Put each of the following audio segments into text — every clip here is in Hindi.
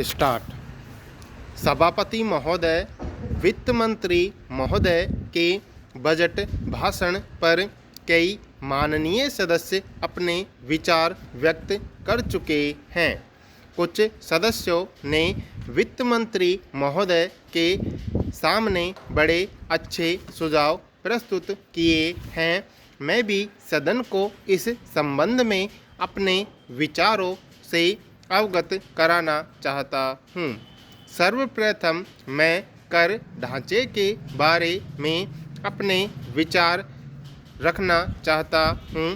स्टार्ट। सभापति महोदय, वित्त मंत्री महोदय के बजट भाषण पर कई माननीय सदस्य अपने विचार व्यक्त कर चुके हैं। कुछ सदस्यों ने वित्त मंत्री महोदय के सामने बड़े अच्छे सुझाव प्रस्तुत किए हैं। मैं भी सदन को इस संबंध में अपने विचारों से अवगत कराना चाहता हूँ। सर्वप्रथम मैं कर ढांचे के बारे में अपने विचार रखना चाहता हूँ।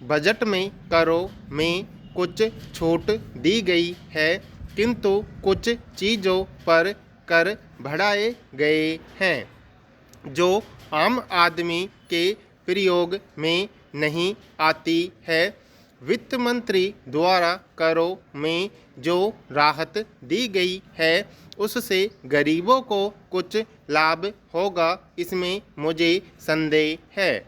बजट में करों में कुछ छूट दी गई है, किंतु कुछ चीज़ों पर कर बढ़ाए गए हैं जो आम आदमी के प्रयोग में नहीं आती है। वित्त मंत्री द्वारा करों में जो राहत दी गई है उससे गरीबों को कुछ लाभ होगा, इसमें मुझे संदेह है।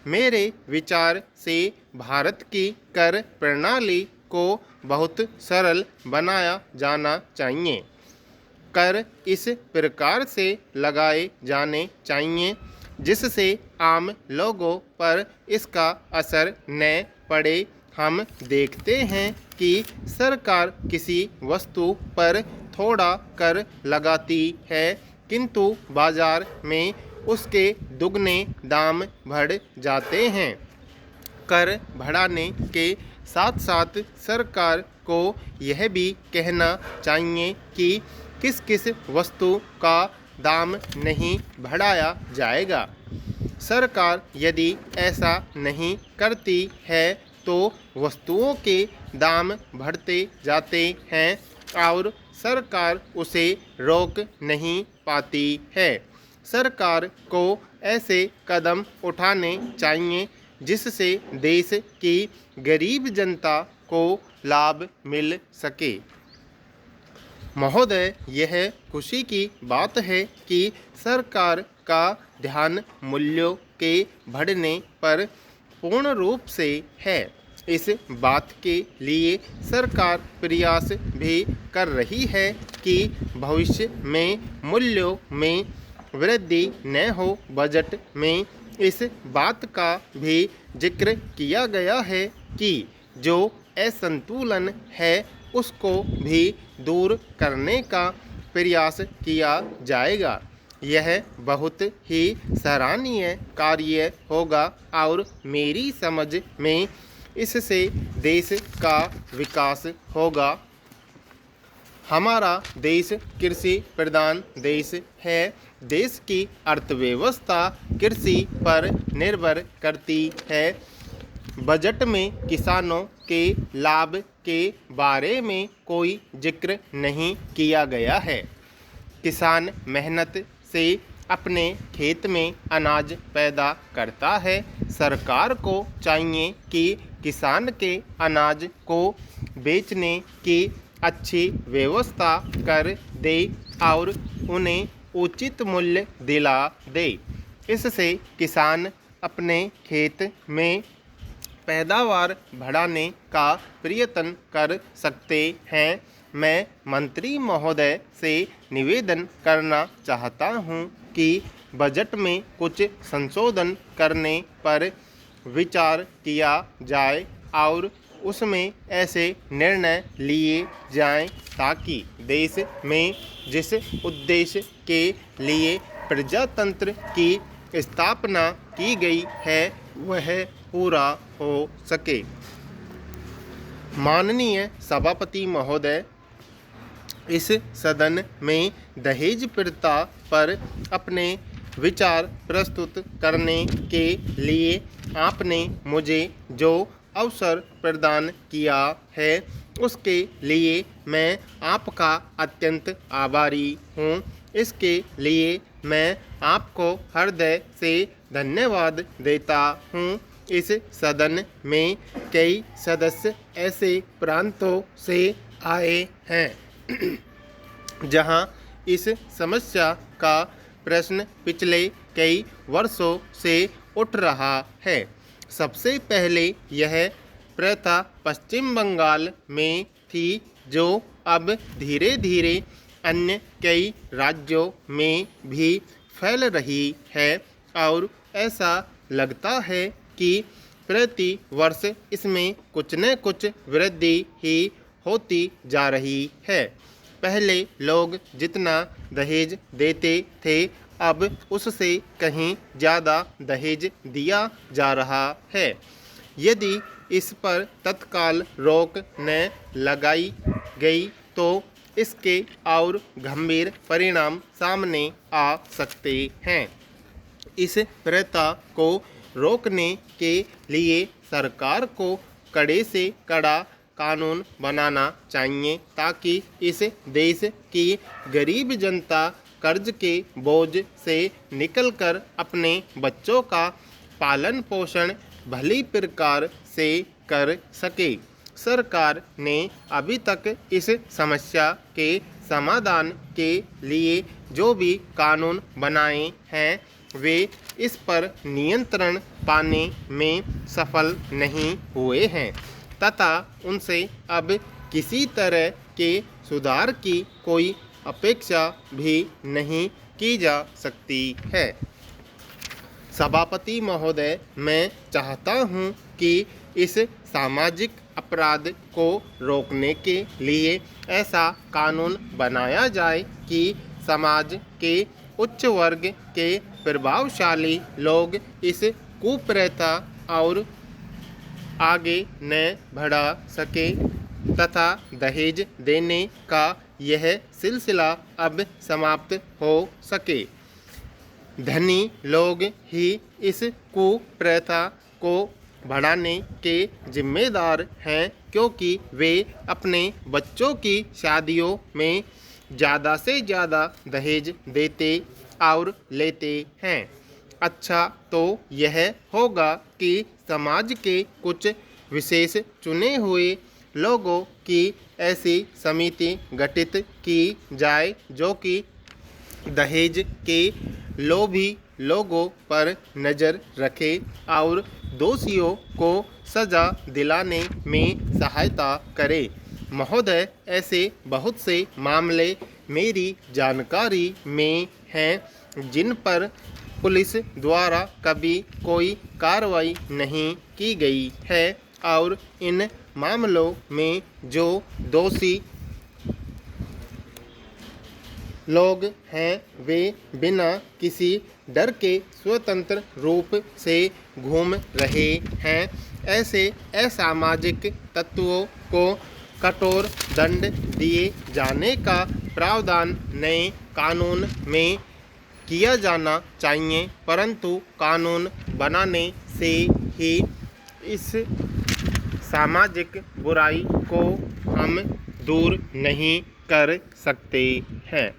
मेरे विचार से भारत की कर प्रणाली को बहुत सरल बनाया जाना चाहिए। कर इस प्रकार से लगाए जाने चाहिए जिससे आम लोगों पर इसका असर न पड़े। हम देखते हैं कि सरकार किसी वस्तु पर थोड़ा कर लगाती है, किंतु बाजार में उसके दुगने दाम बढ़ जाते हैं। कर बढ़ाने के साथ साथ सरकार को यह भी कहना चाहिए कि किस किस वस्तु का दाम नहीं बढ़ाया जाएगा। सरकार यदि ऐसा नहीं करती है तो वस्तुओं के दाम बढ़ते जाते हैं और सरकार उसे रोक नहीं पाती है। सरकार को ऐसे कदम उठाने चाहिए जिससे देश की गरीब जनता को लाभ मिल सके। महोदय, यह खुशी की बात है कि सरकार का ध्यान मूल्यों के बढ़ने पर पूर्ण रूप से है। इस बात के लिए सरकार प्रयास भी कर रही है कि भविष्य में मूल्यों में वृद्धि न हो। बजट में इस बात का भी जिक्र किया गया है कि जो असंतुलन है उसको भी दूर करने का प्रयास किया जाएगा। यह बहुत ही सराहनीय कार्य होगा और मेरी समझ में इससे देश का विकास होगा। हमारा देश कृषि प्रधान देश है। देश की अर्थव्यवस्था कृषि पर निर्भर करती है। बजट में किसानों के लाभ के बारे में कोई जिक्र नहीं किया गया है। किसान मेहनत से अपने खेत में अनाज पैदा करता है। सरकार को चाहिए कि किसान के अनाज को बेचने की अच्छी व्यवस्था कर दे और उन्हें उचित मूल्य दिला दे। इससे किसान अपने खेत में पैदावार बढ़ाने का प्रयत्न कर सकते हैं। मैं मंत्री महोदय से निवेदन करना चाहता हूं कि बजट में कुछ संशोधन करने पर विचार किया जाए और उसमें ऐसे निर्णय लिए जाएं ताकि देश में जिस उद्देश्य के लिए प्रजातंत्र की स्थापना की गई है वह पूरा हो सके। माननीय सभापति महोदय, इस सदन में दहेज प्रथा पर अपने विचार प्रस्तुत करने के लिए आपने मुझे जो अवसर प्रदान किया है उसके लिए मैं आपका अत्यंत आभारी हूँ। इसके लिए मैं आपको हृदय से धन्यवाद देता हूँ। इस सदन में कई सदस्य ऐसे प्रांतों से आए हैं जहां इस समस्या का प्रश्न पिछले कई वर्षों से उठ रहा है। सबसे पहले यह प्रथा पश्चिम बंगाल में थी जो अब धीरे धीरे अन्य कई राज्यों में भी फैल रही है और ऐसा लगता है कि प्रति वर्ष इसमें कुछ न कुछ वृद्धि ही होती जा रही है। पहले लोग जितना दहेज देते थे अब उससे कहीं ज़्यादा दहेज दिया जा रहा है। यदि इस पर तत्काल रोक न लगाई गई तो इसके और गंभीर परिणाम सामने आ सकते हैं। इस प्रथा को रोकने के लिए सरकार को कड़े से कड़ा कानून बनाना चाहिए ताकि इस देश की गरीब जनता कर्ज के बोझ से निकलकर अपने बच्चों का पालन पोषण भली प्रकार से कर सके। सरकार ने अभी तक इस समस्या के समाधान के लिए जो भी कानून बनाए हैं वे इस पर नियंत्रण पाने में सफल नहीं हुए हैं तथा उनसे अब किसी तरह के सुधार की कोई अपेक्षा भी नहीं की जा सकती है। सभापति महोदय, मैं चाहता हूं कि इस सामाजिक अपराध को रोकने के लिए ऐसा कानून बनाया जाए कि समाज के उच्च वर्ग के प्रभावशाली लोग इस कुप्रथा और आगे न बढ़ा सके तथा दहेज देने का यह सिलसिला अब समाप्त हो सके। धनी लोग ही इस कुप्रथा को बढ़ाने के जिम्मेदार हैं क्योंकि वे अपने बच्चों की शादियों में ज़्यादा से ज़्यादा दहेज देते और लेते हैं। अच्छा तो यह होगा कि समाज के कुछ विशेष चुने हुए लोगों की ऐसी समिति गठित की जाए जो कि दहेज के लोभी लोगों पर नज़र रखे और दोषियों को सज़ा दिलाने में सहायता करे। महोदय, ऐसे बहुत से मामले मेरी जानकारी में हैं जिन पर पुलिस द्वारा कभी कोई कार्रवाई नहीं की गई है और इन मामलों में जो दोषी लोग हैं वे बिना किसी डर के स्वतंत्र रूप से घूम रहे हैं। ऐसे असामाजिक तत्वों को कठोर दंड दिए जाने का प्रावधान नए कानून में किया जाना चाहिए, परंतु कानून बनाने से ही इस सामाजिक बुराई को हम दूर नहीं कर सकते हैं।